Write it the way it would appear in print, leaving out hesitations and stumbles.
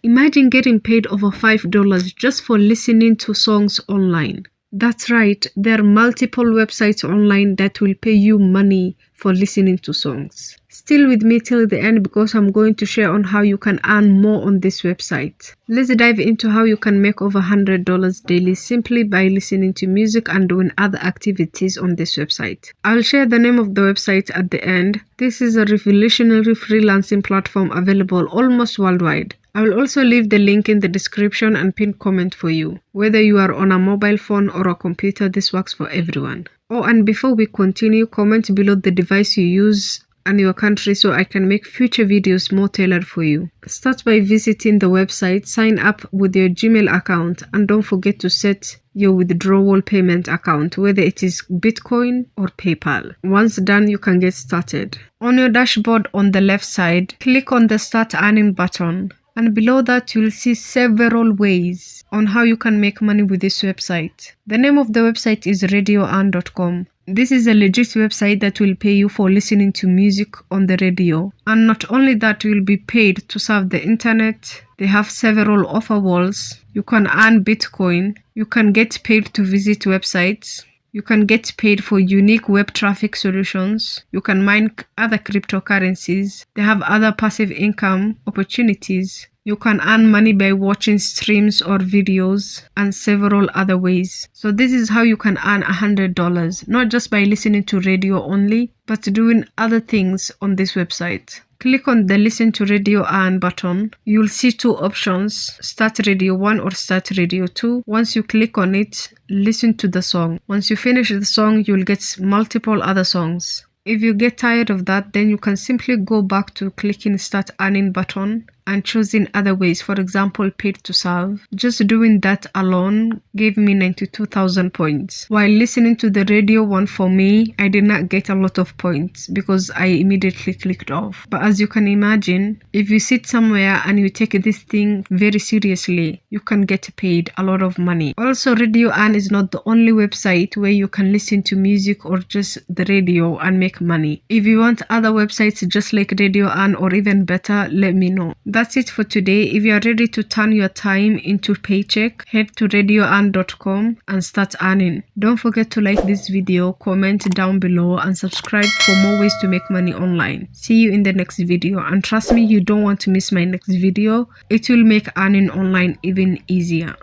Imagine getting paid over $5 just for listening to songs online. That's right, there are multiple websites online that will pay you money for listening to songs. Still with me till the end because I'm going to share on how you can earn more on this website. Let's dive into how you can make over $100 daily simply by listening to music and doing other activities on this website. I'll share the name of the website at the end. This is a revolutionary freelancing platform available almost worldwide. I will also leave the link in the description and pinned comment for you. Whether you are on a mobile phone or a computer, this works for everyone. Oh, and before we continue, comment below the device you use and your country so I can make future videos more tailored for you. Start by visiting the website, sign up with your Gmail account, and don't forget to set your withdrawal payment account, whether it is Bitcoin or PayPal. Once done, you can get started. On your dashboard on the left side, click on the Start Earning button. And below that, you'll see several ways on how you can make money with this website. The name of the website is radioearn.com. This is a legit website that will pay you for listening to music on the radio. And not only that, you will be paid to surf the internet. They have several offer walls. You can earn Bitcoin. You can get paid to visit websites. You can get paid for unique web traffic solutions. You can mine other cryptocurrencies. They have other passive income opportunities. You can earn money by watching streams or videos and several other ways. So this is how you can earn $100, not just by listening to radio only, but doing other things on this website. Click on the Listen to Radio Earn button. You'll see two options, Start Radio 1 or Start Radio 2. Once you click on it, listen to the song. Once you finish the song, you'll get multiple other songs. If you get tired of that, then you can simply go back to clicking Start Earning button and choosing other ways, for example, paid to serve. Just doing that alone gave me 92,000 points. While listening to the radio one for me, I did not get a lot of points because I immediately clicked off. But as you can imagine, if you sit somewhere and you take this thing very seriously, you can get paid a lot of money. Also, Radio Earn is not the only website where you can listen to music or just the radio and make money. If you want other websites just like Radio Earn or even better, let me know. That's it for today. If you are ready to turn your time into paycheck, head to radioearn.com and start earning. Don't forget to like this video, comment down below, and subscribe for more ways to make money online. See you in the next video, and trust me, you don't want to miss my next video. It will make earning online even easier.